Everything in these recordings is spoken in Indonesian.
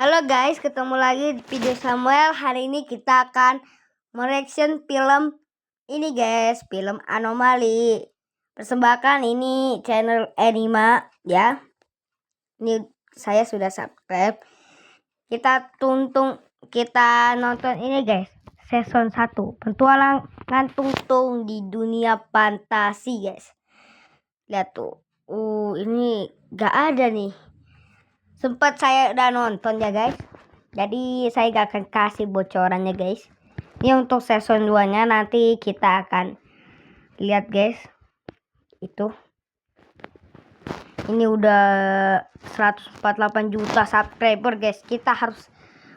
Halo guys, ketemu lagi di video Samuel. Hari ini kita akan mereaction film ini guys, film Anomali. Persembahan ini channel Anima ya. Ini saya sudah subscribe. Kita nonton ini guys. Season 1, petualangan Tungtung di dunia fantasi guys. Lihat tuh. Ini gak ada nih. Sempat saya udah nonton ya guys. Jadi saya gak akan kasih bocorannya guys. Ini untuk season 2 nya nanti kita akan lihat guys. Itu ini udah 148 juta subscriber guys. Kita harus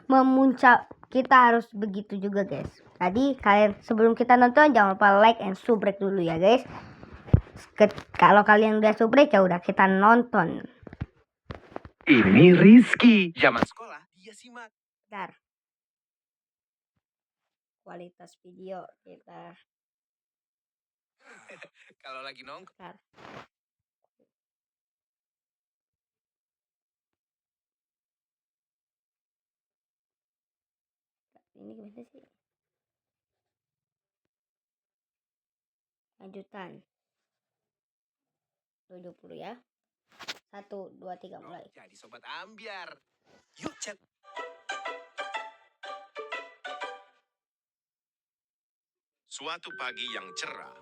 memuncak. Kita harus begitu juga guys. Jadi kalian sebelum kita nonton jangan lupa like and subscribe dulu ya guys. Kalau kalian udah subscribe ya udah kita nonton. Ini Rizky. Zaman sekolah dia simak. Bentar. Kualitas video kita. Kalau lagi nongkrong. Bentar. Ini gimana sih? Lanjutan. 20 ya. 1, 2, 3 mulai. Jadi sobat ambiar. Yuk chat. Suatu pagi yang cerah,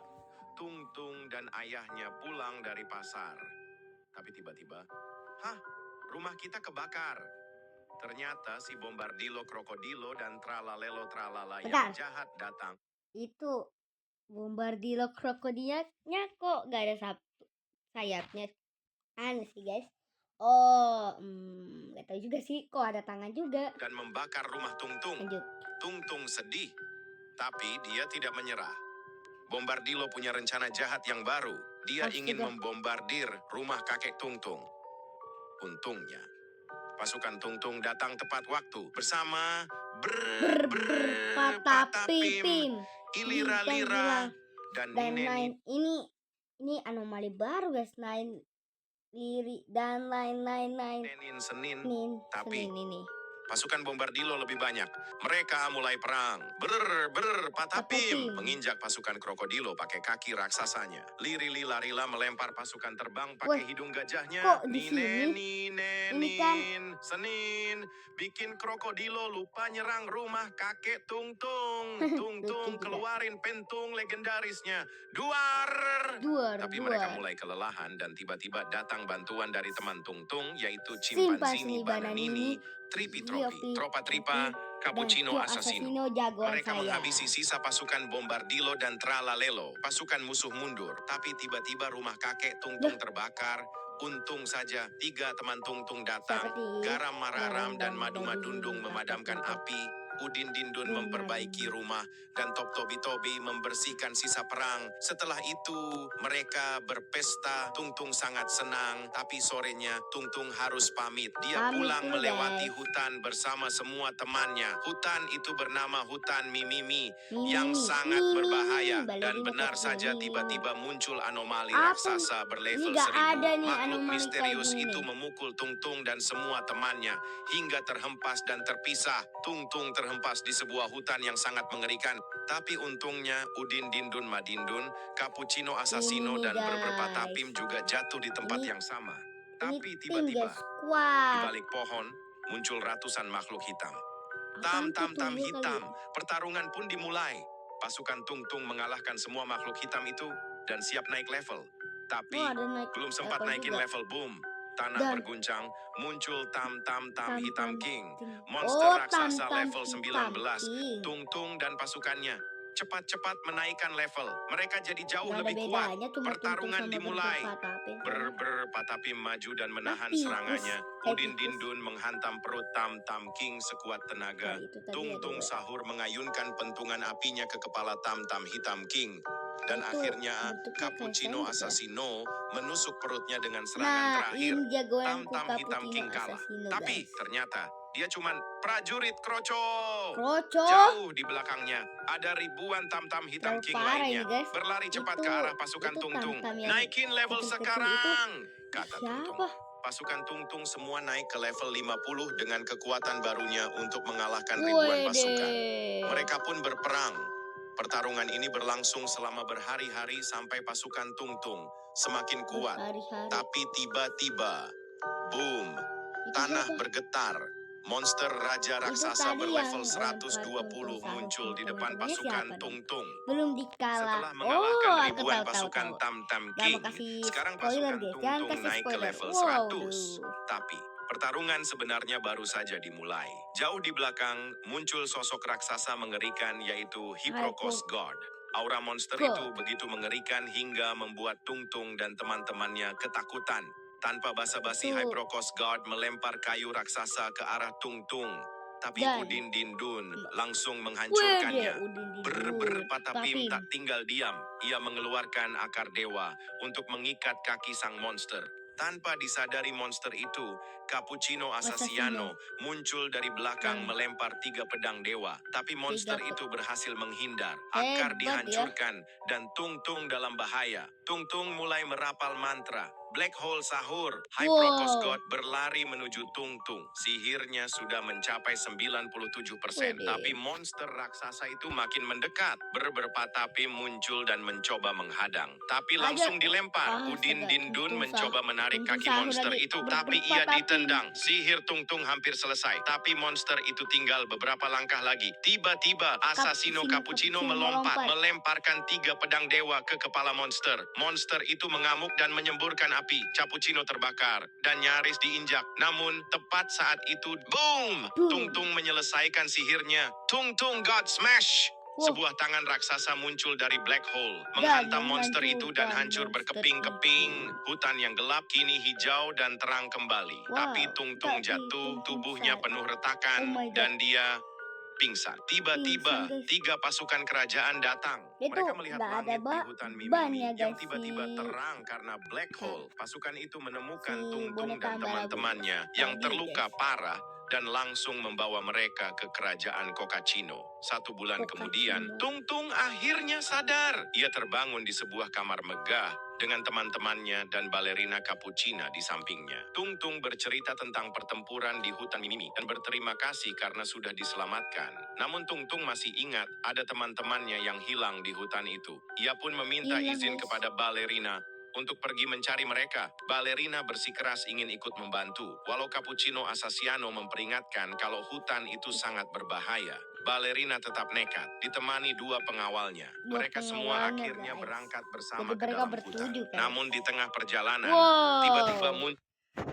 Tungtung dan ayahnya pulang dari pasar. Tapi tiba-tiba, rumah kita kebakar. Ternyata si Bombardilo Krokodilo dan Tralalelo Tralala yang jahat datang. Itu Bombardilo Krokodilnya kok gak ada sayapnya? Aneh sih guys. Gak tahu juga sih, kok ada tangan juga. Dan membakar rumah Tungtung. Lanjut. Tungtung sedih, tapi dia tidak menyerah. Bombardilo punya rencana jahat yang baru. Dia ingin membombardir rumah kakek Tungtung. Untungnya, pasukan Tungtung datang tepat waktu bersama Patapim, Ilira-lira, dan Ninen. Ini anomali baru guys. Liri dan lain-lain. Senin, tapi ini pasukan Bombardilo lebih banyak. Mereka mulai perang. Patapim menginjak pasukan Krokodilo pakai kaki raksasanya. Liri-lila-rila melempar pasukan terbang pakai hidung gajahnya. Kok di sini? Senin bikin Krokodilo lupa nyerang rumah kakek Tungtung. Tungtung keluarin pentung legendarisnya. Duar. Tapi mereka mulai kelelahan dan tiba-tiba datang bantuan dari teman Tungtung, yaitu Chimpanzini, Bananini, Tripi-Tropi, Tropa-Tripa, Cappuccino Assassino. Mereka menghabisi sisa pasukan Bombardilo dan Tralalelo. Pasukan musuh mundur, tapi tiba-tiba rumah kakek Tungtung terbakar. Untung saja 3 teman Tungtung datang. Garam Mararam dan Madu Madundung memadamkan api. Udin Dindun memperbaiki rumah dan Top Tobi membersihkan sisa perang. Setelah itu mereka berpesta. Tungtung sangat senang, tapi sorenya Tungtung harus pamit. Dia pulang melewati hutan bersama semua temannya. Hutan itu bernama hutan Mimimi yang sangat berbahaya. Dan benar saja tiba-tiba muncul anomali raksasa berlevel 1000. Makhluk misterius itu memukul Tungtung dan semua temannya hingga terhempas dan terpisah. Tungtung terhempas di sebuah hutan yang sangat mengerikan. Tapi untungnya Udin Dindun Madindun, Cappuccino Assassino dan Patapim juga jatuh di tempat yang sama. Tapi tiba-tiba di balik pohon muncul ratusan makhluk hitam. Tam hitam. Pertarungan pun dimulai. Pasukan Tungtung mengalahkan semua makhluk hitam itu dan siap naik level. Tapi belum sempat naikin level, boom. Tanah berguncang, muncul Tam Hitam King. Monster raksasa level 19. Tungtung dan pasukannya cepat-cepat menaikkan level. Mereka jadi jauh lebih kuat. Pertarungan dimulai. Patapim maju dan menahan serangannya. Udin Dindun menghantam perut Tam King sekuat tenaga. Tungtung sahur mengayunkan pentungan apinya ke kepala Tam Hitam King. Dan akhirnya Cappuccino Assassino menusuk perutnya dengan serangan terakhir. Tam Hitam King kalah. Tapi ternyata dia cuman prajurit kroco. Jauh di belakangnya ada ribuan Tam Hitam King lainnya. Berlari cepat ke arah pasukan Tungtung. Naikin level sekarang, kata Tungtung. pasukan Tung Tung semua naik ke level 50 dengan kekuatan barunya untuk mengalahkan ribuan pasukan. Mereka pun berperang. Pertarungan ini berlangsung selama berhari-hari sampai pasukan Tung Tung semakin kuat. Tapi tiba-tiba, boom, tanah bergetar. Monster Raja Raksasa berlevel 120 muncul di depan pasukan Tung Tung. Belum dikalah. Setelah mengalahkan aku ribuan tahu. pasukan Tam Tam Gak King, mau kasih sekarang spoiler, pasukan guys. Tung Jangan Tung kasih naik ke spoiler. level Waduh. 100. Tapi, pertarungan sebenarnya baru saja dimulai. Jauh di belakang, muncul sosok raksasa mengerikan yaitu Hyprocos God. Aura monster itu begitu mengerikan hingga membuat Tung Tung dan teman-temannya ketakutan. Tanpa basa-basi, Hyprocos God melempar kayu raksasa ke arah Tung Tung. Tapi Udin Dindun langsung menghancurkannya. Berpatapim tak tinggal diam. Ia mengeluarkan akar dewa untuk mengikat kaki sang monster. Tanpa disadari monster itu, Cappuccino Assassino muncul dari belakang melempar 3 pedang dewa. Tapi monster itu berhasil menghindar. Akar dihancurkan dan Tung Tung dalam bahaya. Tung Tung mulai merapal mantra. Black Hole Sahur. Hyprocos God berlari menuju Tung Tung. Sihirnya sudah mencapai 97%. Tapi monster raksasa itu makin mendekat. Berpatapim muncul dan mencoba menghadang. Tapi langsung dilempar. Udin Dindun mencoba menarik kaki monster itu. Tapi ia ditendang. Sihir Tung Tung hampir selesai. Tapi monster itu tinggal beberapa langkah lagi. Tiba-tiba Assassino Cappuccino melompat. Melemparkan 3 pedang dewa ke kepala monster. Monster itu mengamuk dan menyemburkan api. Cappuccino terbakar dan nyaris diinjak. Namun tepat saat itu, boom! Tung Tung menyelesaikan sihirnya. Tung Tung God Smash! Sebuah tangan raksasa muncul dari black hole, menghantam monster itu dan hancur berkeping-keping. Hutan yang gelap kini hijau dan terang kembali. Tapi Tung Tung jatuh, tubuhnya penuh retakan, dan dia pingsan. Tiba-tiba, 3 pasukan kerajaan datang. Mereka melihat langit di hutan Mimimi yang tiba-tiba terang karena black hole. Pasukan itu menemukan Tung Tung dan teman-temannya yang terluka parah dan langsung membawa mereka ke kerajaan Kokacino. 1 bulan kemudian, Tung Tung akhirnya sadar. Ia terbangun di sebuah kamar megah dengan teman-temannya dan balerina Cappuccina di sampingnya. Tung Tung bercerita tentang pertempuran di hutan Mimimi dan berterima kasih karena sudah diselamatkan. Namun Tung Tung masih ingat ada teman-temannya yang hilang di hutan itu. Ia pun meminta izin kepada balerina untuk pergi mencari mereka. Balerina bersikeras ingin ikut membantu, walau Cappuccino Assassino memperingatkan kalau hutan itu sangat berbahaya. Balerina tetap nekat, ditemani 2 pengawalnya. Mereka semua akhirnya berangkat bersama ke dalam hutan. Namun di tengah perjalanan, tiba-tiba muncul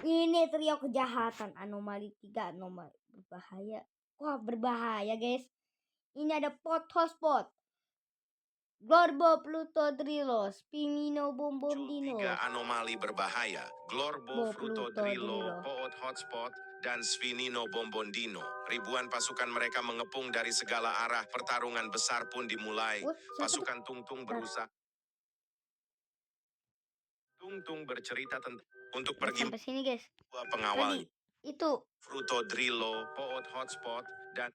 ini trio kejahatan. Anomali 3, anomali berbahaya. Wah, berbahaya, guys. Ini ada hotspot. Glorbo, Pluto, Drilo, Spimino, Bom Dino. 3 anomali berbahaya, Glorbo, Pluto, Drilo, Poot Hotspot, dan Sfinino Bombondino. Ribuan pasukan mereka mengepung dari segala arah. Pertarungan besar pun dimulai. Pasukan Tung Tung berusaha. Tung Tung bercerita tentang untuk pergi Sampai sini, guys. 2 pengawal. Itu Fruto Drilo, Poot Hotspot, dan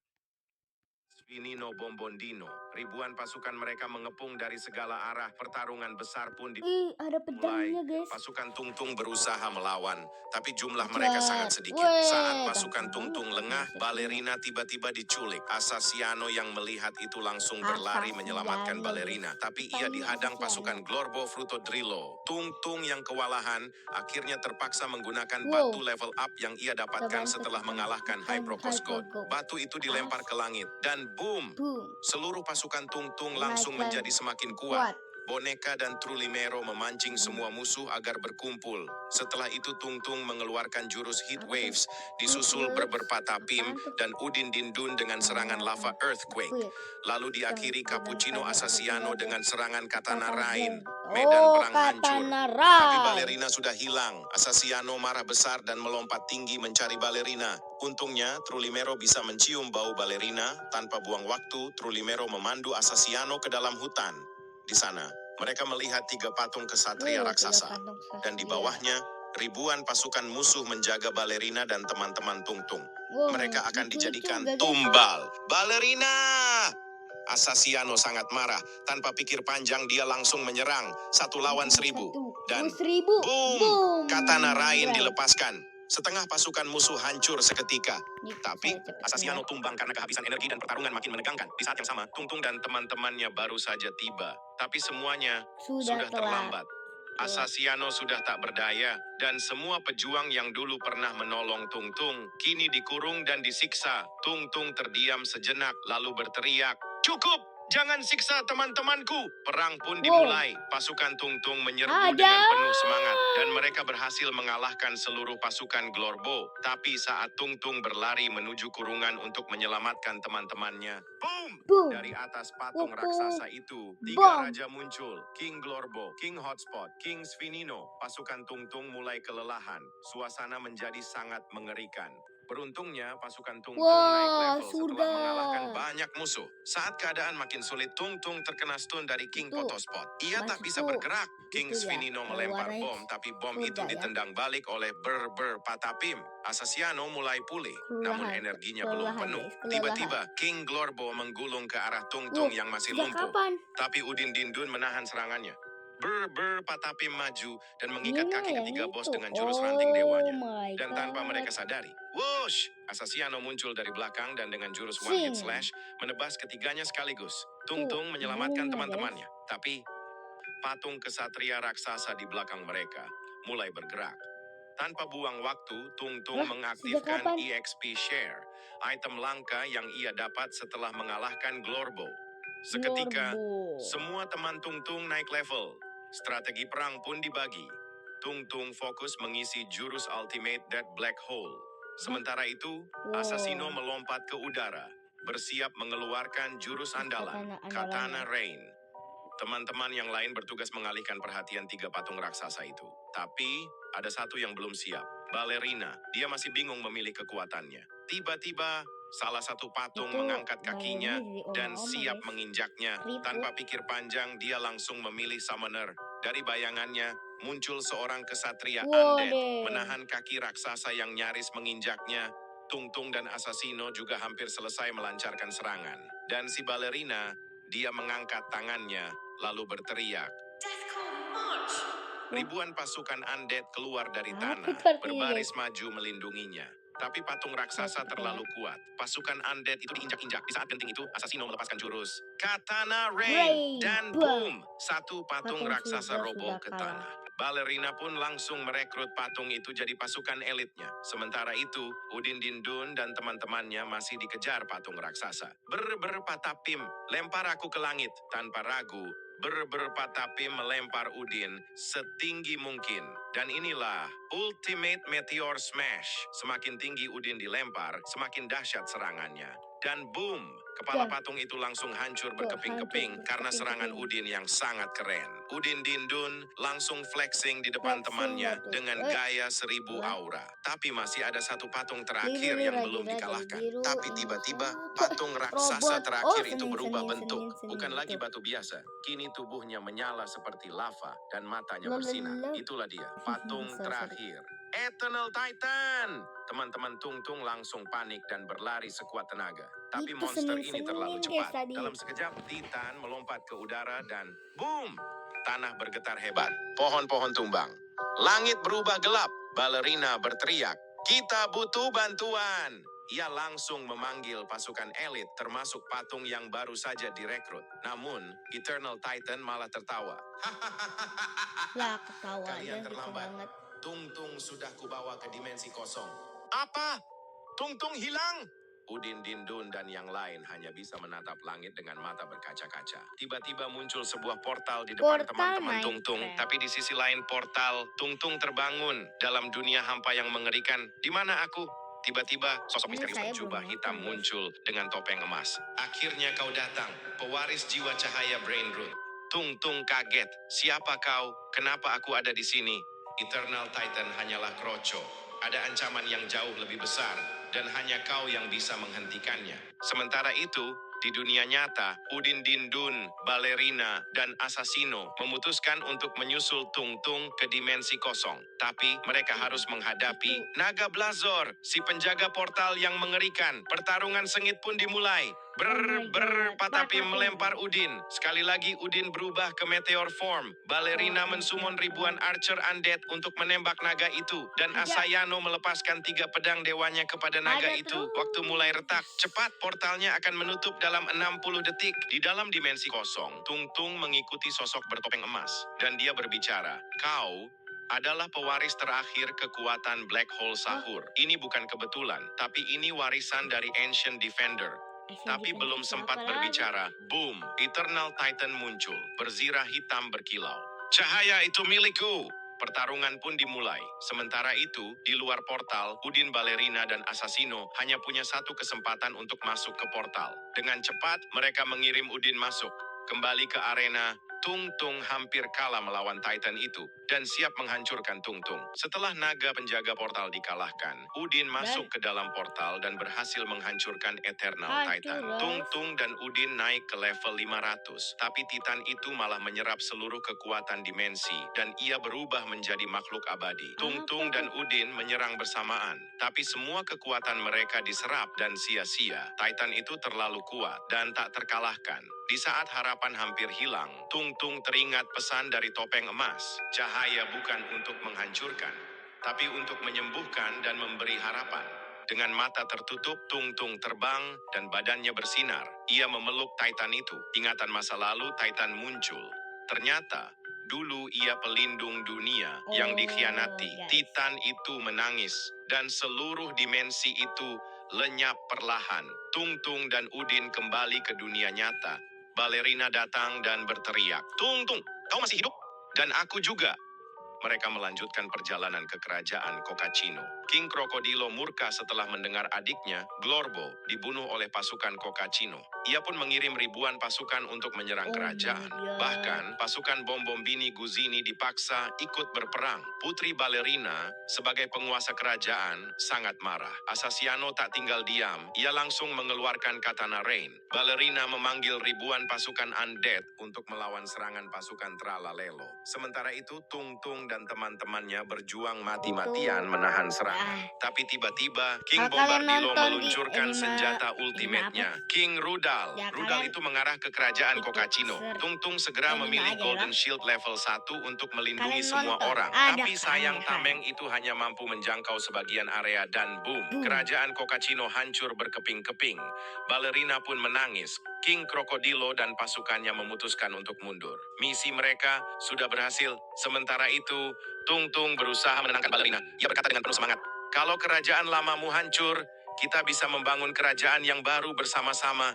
Sfinino Bombondino. Ribuan pasukan mereka mengepung dari segala arah. Pertarungan besar pun ada pedangnya, guys. Pasukan Tung Tung berusaha melawan, tapi jumlah mereka sangat sedikit. Saat pasukan Tung Tung lengah, balerina tiba-tiba diculik. Assassino yang melihat itu langsung berlari menyelamatkan balerina, tapi ia dihadang pasukan Glorbo Fruto Drilo. Tung Tung yang kewalahan akhirnya terpaksa menggunakan batu level up yang ia dapatkan setelah mengalahkan Hyprocos God. Batu itu dilempar ke langit dan boom! Seluruh pasukan Tung Tung langsung menjadi semakin kuat. Boneka dan Trulimero memancing semua musuh agar berkumpul. Setelah itu Tung Tung mengeluarkan jurus Heat Waves, disusul berpatapim dan Udin Dindun dengan serangan lava Earthquake. Lalu diakhiri Cappuccino Assassino dengan serangan Katana Rain. Medan perang hancur. Tapi balerina sudah hilang. Assassino marah besar dan melompat tinggi mencari balerina. Untungnya, Trulimero bisa mencium bau balerina. Tanpa buang waktu, Trulimero memandu Assassino ke dalam hutan. Di sana, mereka melihat 3 patung kesatria raksasa. Dan di bawahnya, ribuan pasukan musuh menjaga balerina dan teman-teman Tung Tung. Mereka akan dijadikan tumbal. Balerina! Asasiano sangat marah. Tanpa pikir panjang dia langsung menyerang. 1 lawan 1000. Dan 1000. boom! Katana Rain dilepaskan. Setengah pasukan musuh hancur seketika. Tapi Asasiano tumbang karena kehabisan energi dan pertarungan makin menegangkan. Di saat yang sama, Tungtung dan teman-temannya baru saja tiba. Tapi semuanya sudah terlambat. Asasiano sudah tak berdaya, dan semua pejuang yang dulu pernah menolong Tungtung kini dikurung dan disiksa. Tungtung terdiam sejenak lalu berteriak, "Cukup! Jangan siksa teman-temanku!" Perang pun dimulai. Pasukan Tungtung menyerbu dengan penuh semangat, dan mereka berhasil mengalahkan seluruh pasukan Glorbo. Tapi saat Tungtung berlari menuju kurungan untuk menyelamatkan teman-temannya, boom! Boom. Dari atas patung Boom. raksasa itu, 3 Bom. raja muncul. King Glorbo, King Hotspot, King Svinino. Pasukan Tungtung mulai kelelahan. Suasana menjadi sangat mengerikan. Beruntungnya pasukan Tungtung naik level setelah mengalahkan banyak musuh. Saat keadaan makin sulit, Tungtung terkena stun dari King Itu Potospot. Ia tak bisa masuk. bergerak. King Itu ya, Svinino melempar warnanya bom, tapi bom surga itu ya. ditendang balik oleh Ber Patapim. Asasiano mulai pulih, namun energinya belum penuh. Kelelahan. Tiba-tiba King Glorbo menggulung ke arah Tungtung yang masih Sejak lumpuh. kapan? Tapi Udin Dindun menahan serangannya. Ber Patapim maju dan mengikat kaki ketiga bos dengan jurus ranting dewanya. Dan tanpa mereka sadari, whoosh! Asasiano muncul dari belakang dan dengan jurus one hit slash menebas ketiganya sekaligus. Tungtung menyelamatkan teman-temannya. Tapi patung kesatria raksasa di belakang mereka mulai bergerak. Tanpa buang waktu, Tungtung mengaktifkan kapan? EXP Share, item langka yang ia dapat setelah mengalahkan Glorbo. Seketika, semua teman Tungtung naik level. Strategi perang pun dibagi. Tungtung fokus mengisi jurus Ultimate Dead Black Hole. Sementara itu, Asasino melompat ke udara, bersiap mengeluarkan jurus andalan, Katana Rain. Teman-teman yang lain bertugas mengalihkan perhatian 3 patung raksasa itu. Tapi, ada satu yang belum siap. Ballerina, dia masih bingung memilih kekuatannya. Tiba-tiba, salah satu patung Itu mengangkat kakinya Ballerina jadi dan oma-oma, siap guys. menginjaknya. Ribut. Tanpa pikir panjang, dia langsung memilih Summoner. Dari bayangannya, muncul seorang kesatria undead, menahan kaki raksasa yang nyaris menginjaknya. Tungtung dan Asasino juga hampir selesai melancarkan serangan. Dan si Ballerina, dia mengangkat tangannya, lalu berteriak. Ribuan pasukan undead keluar dari tanah, berbaris maju melindunginya. Tapi patung raksasa terlalu kuat. Pasukan undead itu diinjak-injak. Di saat genting itu, Asasino melepaskan jurus Katana Rain. Dan boom! Satu patung raksasa roboh ke tanah. Ballerina pun langsung merekrut patung itu jadi pasukan elitnya. Sementara itu, Udin Dindun dan teman-temannya masih dikejar patung raksasa. Patapim, lempar aku ke langit. Tanpa ragu, Patapim melempar Udin setinggi mungkin. Dan inilah Ultimate Meteor Smash. Semakin tinggi Udin dilempar, semakin dahsyat serangannya. Dan boom! Kepala patung itu langsung hancur berkeping-keping karena serangan Udin yang sangat keren. Udin Dindun langsung flexing di depan temannya dengan gaya 1000 aura. Tapi masih ada satu patung terakhir yang belum dikalahkan. Tapi tiba-tiba patung raksasa terakhir itu berubah bentuk. Bukan lagi batu biasa. Kini tubuhnya menyala seperti lava dan matanya bersinar. Itulah dia, patung terakhir. Eternal Titan! Teman-teman Tungtung langsung panik dan berlari sekuat tenaga. Tapi Itu monster ini senin-senin, terlalu guys, cepat. tadi. Dalam sekejap, Titan melompat ke udara dan boom! Tanah bergetar hebat. Pohon-pohon tumbang. Langit berubah gelap. Ballerina berteriak, "Kita butuh bantuan!" Ia langsung memanggil pasukan elit termasuk patung yang baru saja direkrut. Namun, Eternal Titan malah tertawa. Lah, ketawa Kalian aja gitu terlambat. banget. Tungtung sudah kubawa ke dimensi kosong. Apa? Tungtung hilang? Udin Dindun dan yang lain hanya bisa menatap langit dengan mata berkaca-kaca. Tiba-tiba muncul sebuah portal di depan Portal teman-teman Minecraft. Tungtung. Tapi di sisi lain portal, Tungtung terbangun dalam dunia hampa yang mengerikan. Di mana aku? Tiba-tiba sosok Ini misterius saya berjubah belum hitam nonton, guys. muncul dengan topeng emas. Akhirnya kau datang, pewaris jiwa cahaya Brain Root. Tungtung kaget. Siapa kau? Kenapa aku ada di sini? Eternal Titan hanyalah kroco. Ada ancaman yang jauh lebih besar, dan hanya kau yang bisa menghentikannya. Sementara itu, Di dunia nyata, Udin Dindun, Balerina, dan Assassino memutuskan untuk menyusul Tung Tung ke dimensi kosong. Tapi mereka harus menghadapi Naga Blazor, si penjaga portal yang mengerikan. Pertarungan sengit pun dimulai. Patapi melempar Udin. Sekali lagi Udin berubah ke meteor form. Balerina mensummon ribuan archer undead untuk menembak naga itu. Dan Asayano melepaskan 3 pedang dewanya kepada naga itu. Waktu mulai retak, cepat portalnya akan menutup dalam 60 detik. Di dalam dimensi kosong, Tung Tung mengikuti sosok bertopeng emas. Dan dia berbicara, "Kau adalah pewaris terakhir kekuatan Black Hole Sahur. Ini bukan kebetulan, tapi ini warisan dari Ancient Defender." Tapi belum sempat berbicara, boom, Eternal Titan muncul, berzirah hitam berkilau. "Cahaya itu milikku!" Pertarungan pun dimulai. Sementara itu, di luar portal, Udin, Balerina, dan Assassino hanya punya satu kesempatan untuk masuk ke portal. Dengan cepat, mereka mengirim Udin masuk. Kembali ke arena, Tung Tung hampir kalah melawan Titan itu dan siap menghancurkan Tung Tung. Setelah naga penjaga portal dikalahkan, Udin masuk ke dalam portal dan berhasil menghancurkan Eternal Titan. Tung Tung dan Udin naik ke level 500, tapi Titan itu malah menyerap seluruh kekuatan dimensi dan ia berubah menjadi makhluk abadi. Tung Tung dan Udin menyerang bersamaan, tapi semua kekuatan mereka diserap dan sia-sia. Titan itu terlalu kuat dan tak terkalahkan. Di saat harapan hampir hilang, Tung Tung teringat pesan dari topeng emas. Cahaya bukan untuk menghancurkan, tapi untuk menyembuhkan dan memberi harapan. Dengan mata tertutup, Tung Tung terbang dan badannya bersinar. Ia memeluk Titan itu. Ingatan masa lalu Titan muncul. Ternyata, dulu ia pelindung dunia yang dikhianati. Titan itu menangis, dan seluruh dimensi itu lenyap perlahan. Tung Tung dan Udin kembali ke dunia nyata. Balerina datang dan berteriak, "Tung Tung, kau masih hidup? Dan aku juga." Mereka melanjutkan perjalanan ke kerajaan Kokachino. King Krokodilo murka setelah mendengar adiknya, Glorbo, dibunuh oleh pasukan Kokachino. Ia pun mengirim ribuan pasukan untuk menyerang kerajaan. Bahkan, pasukan Bom-Bombini Guzini dipaksa ikut berperang. Putri Balerina, sebagai penguasa kerajaan, sangat marah. Assassino tak tinggal diam, ia langsung mengeluarkan katana Rain. Balerina memanggil ribuan pasukan undead untuk melawan serangan pasukan Tralalelo. Sementara itu, Tung Tung dan teman-temannya berjuang mati-matian menahan serangan. Tapi tiba-tiba, King Kalau kalian Bombardilo nonton di meluncurkan anime- senjata anime ultimate-nya, King Rudal. Ya, Rudal kalian itu mengarah ke kerajaan ikut Kokachino. Tung Tung segera anime memilih aja, Golden ya. Shield level 1 untuk melindungi Kalian semua nonton, orang. ada Tapi kan, sayang ya kan? Tameng itu hanya mampu menjangkau sebagian area dan boom, kerajaan Kokachino hancur berkeping-keping. Balerina pun menangis. King Krokodilo dan pasukannya memutuskan untuk mundur. Misi mereka sudah berhasil. Sementara itu, Tung Tung berusaha menenangkan Balerina. Ia berkata dengan penuh semangat, "Kalau kerajaan lamamu hancur, kita bisa membangun kerajaan yang baru bersama-sama."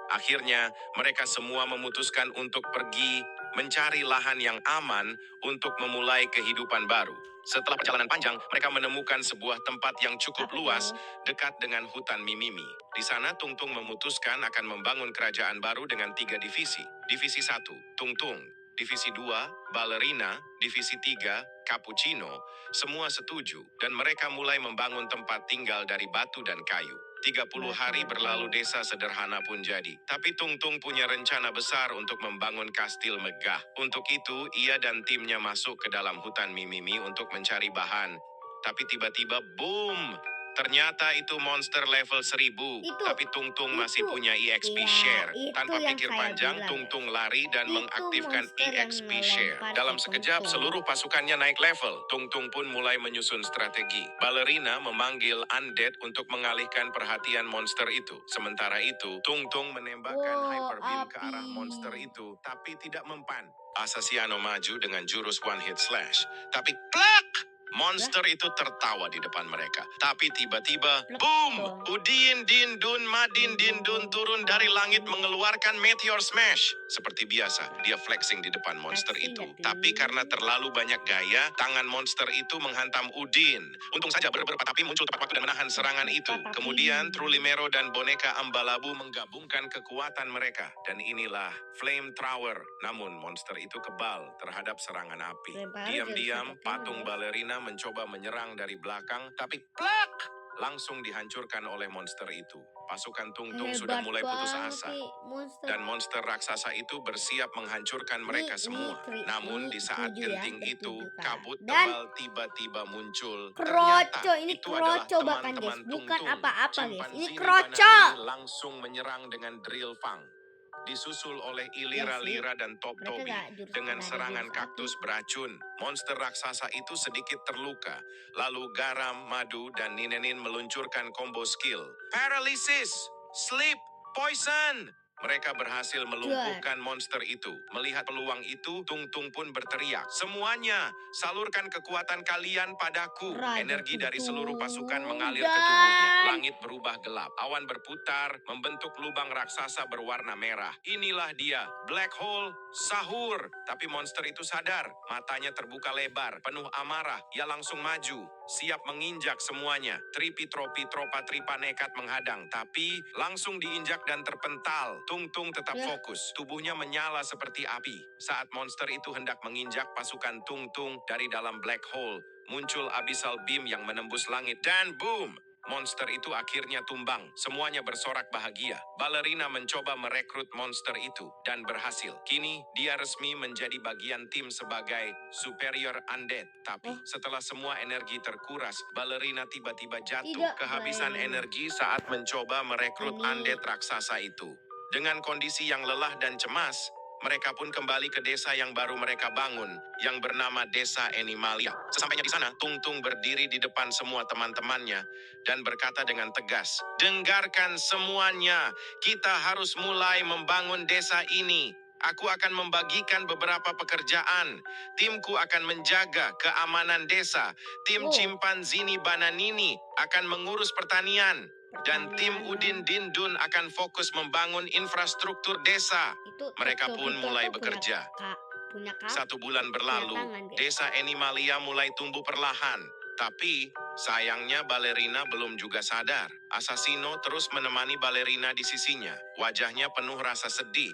Akhirnya, mereka semua memutuskan untuk pergi mencari lahan yang aman untuk memulai kehidupan baru. Setelah perjalanan panjang, mereka menemukan sebuah tempat yang cukup luas dekat dengan hutan Mimimi. Di sana, Tung Tung memutuskan akan membangun kerajaan baru dengan 3 divisi. Divisi 1, Tung Tung. Divisi 2, Balerina. Divisi 3, Cappuccino. Semua setuju, dan mereka mulai membangun tempat tinggal dari batu dan kayu. 30 hari berlalu, desa sederhana pun jadi. Tapi Tung Tung punya rencana besar untuk membangun kastil megah. Untuk itu, ia dan timnya masuk ke dalam hutan Mimimi untuk mencari bahan. Tapi tiba-tiba, boom! Ternyata itu monster level 1000. Tapi Tung Tung masih punya EXP share. Tanpa pikir panjang, Tung Tung lari dan mengaktifkan EXP share. Dalam sekejap, seluruh pasukannya naik level. Tung Tung pun mulai menyusun strategi. Balerina memanggil undead untuk mengalihkan perhatian monster itu. Sementara itu, Tung Tung menembakkan hyper beam ke arah monster itu, tapi tidak mempan. Assassino maju dengan jurus one hit slash. Tapi plak! Monster itu tertawa di depan mereka. Tapi tiba-tiba, boom! Udin Dindun Madin Dindun turun dari langit mengeluarkan Meteor Smash. Seperti biasa, dia flexing di depan monster itu. Tapi karena terlalu banyak gaya, tangan monster itu menghantam Udin. Untung saja Patapi muncul tepat waktu dan menahan serangan itu. Kemudian, Trulimero dan boneka Ambalabu menggabungkan kekuatan mereka. Dan inilah Flame Thrower. Namun, monster itu kebal terhadap serangan api. Diam-diam, patung Balerina mencoba menyerang dari belakang, tapi plak! langsung dihancurkan oleh monster itu. Pasukan Tung Tung sudah Hebat mulai putus banget asa. nih monster. Dan monster raksasa itu bersiap menghancurkan mereka semua. Namun di saat genting itu, kabut Dan tebal tiba-tiba muncul. kroco, Ternyata ini itu adalah kroco bahkan guys, teman-teman Tung bukan Tung. apa-apa guys, ini Chimpanzini kroco. Bananini langsung menyerang dengan drill fang. Disusul oleh Ilira Lira dan Top Mereka Toby nggak jurus- dengan nggak ada serangan jurus kaktus beracun. Monster raksasa itu sedikit terluka. Lalu Garam, Madu, dan Ninenin meluncurkan combo skill. Paralysis, Sleep, Poison. Mereka berhasil melumpuhkan monster itu. Melihat peluang itu, Tung Tung pun berteriak. Semuanya, salurkan kekuatan kalian padaku. Raja Energi dari Tung seluruh pasukan Tung mengalir ke dan- tubuhnya. Langit berubah gelap. Awan berputar, membentuk lubang raksasa berwarna merah. Inilah dia, Black Hole Sahur. Tapi monster itu sadar. Matanya terbuka lebar, penuh amarah. Ia langsung maju, siap menginjak semuanya. Tropa Tripa nekat menghadang, tapi langsung diinjak dan terpental. Tung Tung tetap fokus, tubuhnya menyala seperti api. Saat monster itu hendak menginjak pasukan Tung Tung dari dalam black hole, muncul abyssal beam yang menembus langit dan boom! Monster itu akhirnya tumbang. Semuanya bersorak bahagia. Ballerina mencoba merekrut monster itu dan berhasil. Kini dia resmi menjadi bagian tim sebagai Superior Undead. Tapi setelah semua energi terkuras, Ballerina tiba-tiba jatuh Tidak, kehabisan Ballerina. energi saat mencoba merekrut Ini- undead raksasa itu. Dengan kondisi yang lelah dan cemas, mereka pun kembali ke desa yang baru mereka bangun, yang bernama Desa Animalia. Sesampainya di sana, Tung Tung berdiri di depan semua teman-temannya dan berkata dengan tegas, "Dengarkan semuanya, kita harus mulai membangun desa ini. Aku akan membagikan beberapa pekerjaan. Timku akan menjaga keamanan desa. Tim Chimpanzini Bananini akan mengurus pertanian. Dan tim Udin Dindun akan fokus membangun infrastruktur desa." Itu Mereka Tokyo pun Vito mulai tuh bekerja. punya 1 bulan berlalu, tangan, guys. desa Animalia mulai tumbuh perlahan. Tapi, sayangnya Ballerina belum juga sadar. Assassino terus menemani Ballerina di sisinya. Wajahnya penuh rasa sedih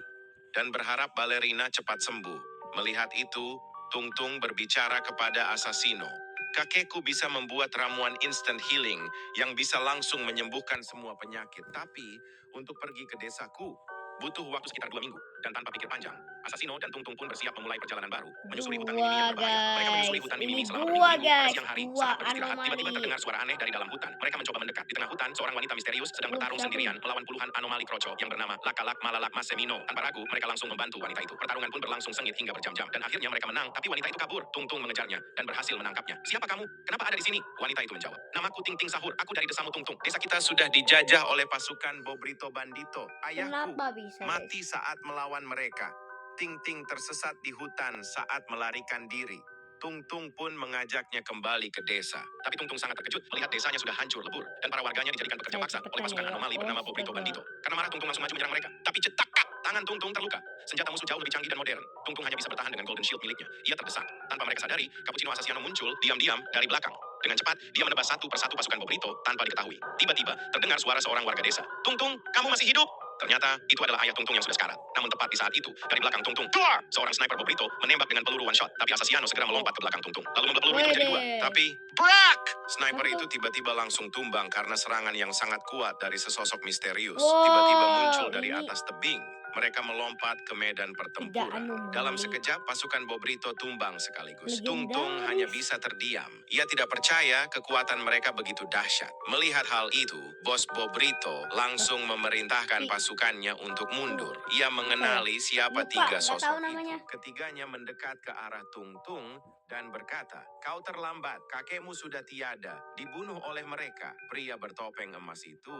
dan berharap Ballerina cepat sembuh. Melihat itu, Tung Tung berbicara kepada Assassino. "Kakekku bisa membuat ramuan instant healing yang bisa langsung menyembuhkan semua penyakit. Tapi, untuk pergi ke desaku, butuh waktu sekitar 2 minggu. Dan tanpa pikir panjang, Assassino dan Tung Tung pun bersiap memulai perjalanan baru. Menyusuri hutan mini yang berbahaya. Mereka menyusuri hutan mini selama berminggu-minggu. Pada siang hari, saat beristirahat, tiba-tiba terdengar suara aneh dari dalam hutan. Mereka mencoba mendekat. Di tengah hutan, seorang wanita misterius sedang bertarung sendirian melawan puluhan anomali kroco yang bernama Lakalak Malalak Masemino. Tanpa ragu, mereka langsung membantu wanita itu. Pertarungan pun berlangsung sengit hingga berjam-jam. Dan akhirnya mereka menang, tapi wanita itu kabur. Tung Tung mengejarnya dan berhasil menangkapnya. "Siapa kamu? Kenapa ada di sini?" Wanita itu menjawab. "Namaku Ting Ting Sahur. Aku dari desamu Tung Tung. Desa kita sudah dijajah oleh pasukan Bobrito Bandito. Ayahku Kenapa bisa, guys? mati saat melawan mereka. Ting Ting tersesat di hutan saat melarikan diri. Tung Tung pun mengajaknya kembali ke desa. Tapi Tung Tung sangat terkejut melihat desanya sudah hancur lebur dan para warganya dijadikan pekerja paksa oleh pasukan anomali bernama Bobrito Bandito. Karena marah, Tung Tung langsung maju menyerang mereka. Tapi cetak, tangan Tung Tung terluka. Senjata musuh jauh lebih canggih dan modern. Tung Tung hanya bisa bertahan dengan golden shield miliknya. Ia terdesak. Tanpa mereka sadari, Cappuccino Assassino muncul diam-diam dari belakang. Dengan cepat, dia menebas satu persatu pasukan Bobrito tanpa diketahui. Tiba-tiba, terdengar suara seorang warga desa. "Tung Tung, kamu masih hidup?" Ternyata, itu adalah ayah Tung Tung yang sudah sekarat. Namun tepat di saat itu, dari belakang Tung Tung, keluar! Seorang sniper Bobrito menembak dengan peluru one shot. Tapi Assassino segera melompat ke belakang Tung Tung. Lalu membelah peluru itu menjadi 2. Tapi, brak! Sniper itu tiba-tiba langsung tumbang karena serangan yang sangat kuat dari sesosok misterius. Tiba-tiba muncul dari atas tebing. Mereka melompat ke medan pertempuran. anomali. Dalam sekejap, pasukan Bobrito tumbang sekaligus. Tung Tung Legendaris. hanya bisa terdiam. Ia tidak percaya kekuatan mereka begitu dahsyat. Melihat hal itu, bos Bobrito langsung memerintahkan pasukannya untuk mundur. Ia mengenali siapa Lupa, 3 nggak sosok tahu itu. namanya. Ketiganya mendekat ke arah Tung Tung dan berkata, "Kau terlambat, kakekmu sudah tiada, dibunuh oleh mereka." Pria bertopeng emas itu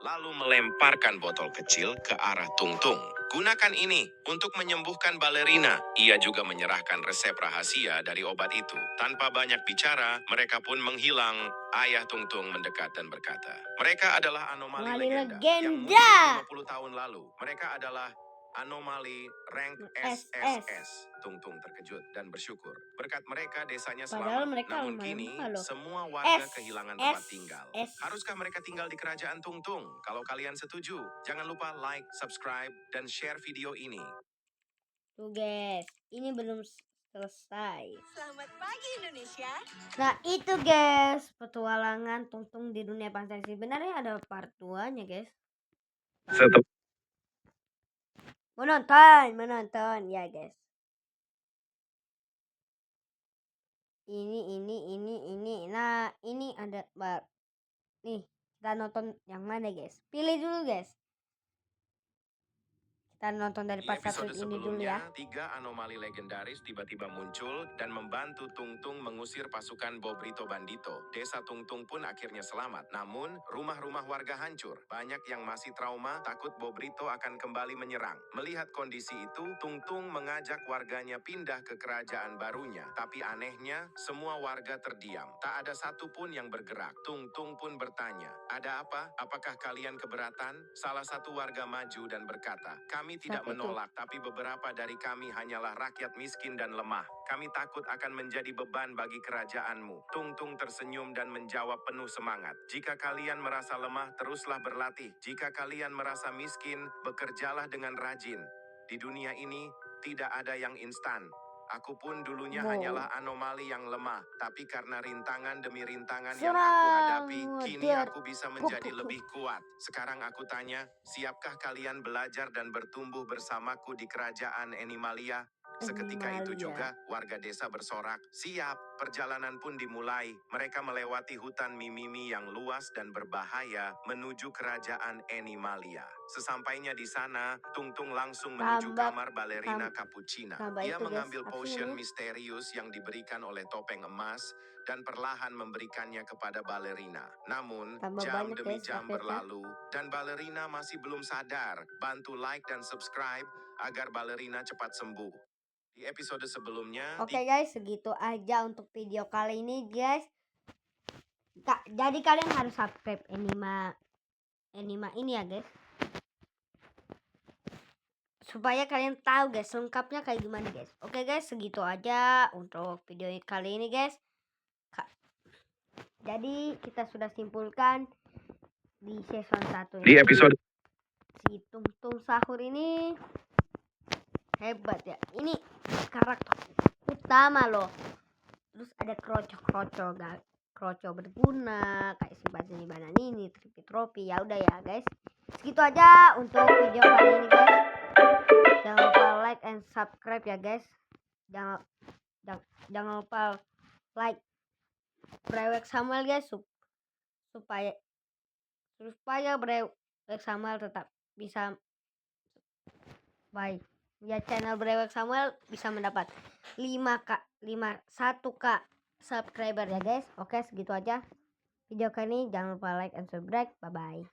lalu melemparkan botol kecil ke arah Tung Tung. "Gunakan ini untuk menyembuhkan Ballerina." Ia juga menyerahkan resep rahasia dari obat itu. Tanpa banyak bicara, mereka pun menghilang. Ayah Tung Tung mendekat dan berkata, "Mereka adalah anomali Anomali legenda yang legenda. muncul 50 tahun lalu. Mereka adalah anomali rank SS. SSS." Tung Tung terkejut dan bersyukur. Berkat mereka desanya Padahal selamat. mereka Namun lumayan kini mahal loh. semua warga S, kehilangan tempat S, tinggal. S. Haruskah mereka tinggal di kerajaan Tung Tung? Kalau kalian setuju, jangan lupa like, subscribe, dan share video ini. Tuh guys, ini belum Selesai. Selamat pagi Indonesia. Nah itu guys, petualangan Tung Tung di dunia fantasi. Sebenarnya ada part 2-nya guys. Menonton ya guys. Ini. Nah ini ada nih, kita nonton yang mana guys? Pilih dulu guys. Kita nonton dari Di part 1 episode ini dulu ya. sebelumnya, 3 anomali legendaris tiba-tiba muncul dan membantu Tung Tung mengusir pasukan Bobrito Bandito. Desa Tung Tung pun akhirnya selamat. Namun, rumah-rumah warga hancur. Banyak yang masih trauma, takut Bobrito akan kembali menyerang. Melihat kondisi itu, Tung Tung mengajak warganya pindah ke kerajaan barunya. Tapi anehnya, semua warga terdiam. Tak ada satupun yang bergerak. Tung Tung pun bertanya, "Ada apa? Apakah kalian keberatan?" Salah satu warga maju dan berkata, "Kami tidak Siapa itu? menolak, tapi beberapa dari kami hanyalah rakyat miskin dan lemah. Kami takut akan menjadi beban bagi kerajaanmu." Tung Tung tersenyum dan menjawab penuh semangat, "Jika kalian merasa lemah, teruslah berlatih. Jika kalian merasa miskin, bekerjalah dengan rajin. Di dunia ini, tidak ada yang instan. Aku pun dulunya Wow. hanyalah anomali yang lemah, tapi karena rintangan demi rintangan yang aku hadapi, kini aku bisa menjadi lebih kuat. Sekarang aku tanya, siapkah kalian belajar dan bertumbuh bersamaku di kerajaan Animalia?" Seketika itu juga, warga desa bersorak, "Siap!" Perjalanan pun dimulai. Mereka melewati hutan Mimimi yang luas dan berbahaya menuju kerajaan Animalia. Sesampainya di sana, Tung Tung langsung menuju kamar balerina Cappuccina. Ia mengambil potion misterius yang diberikan oleh topeng emas dan perlahan memberikannya kepada balerina. Namun, jam demi jam berlalu dan balerina masih belum sadar. Bantu like dan subscribe agar balerina cepat sembuh. Di episode sebelumnya, Oke guys, segitu aja untuk video kali ini guys. Jadi kalian harus subscribe Anima ini ya guys, supaya kalian tahu guys lengkapnya kayak gimana guys. Oke guys, segitu aja untuk video kali ini guys. Jadi kita sudah simpulkan di season 1 di episode si Tung Tung Sahur ini hebat ya. Ini karakter utama loh. Terus ada kroco berguna kayak si Bazini ini tropi. Ya udah ya guys, segitu aja untuk video kali ini guys. Jangan lupa like and subscribe ya guys. Jangan lupa like Brewek Samuel guys, supaya Brewek Samuel tetap bisa ya, channel Brewek Samuel bisa mendapat 1k subscriber ya guys. Oke, segitu aja video kali ini. Jangan lupa like and subscribe. Bye bye.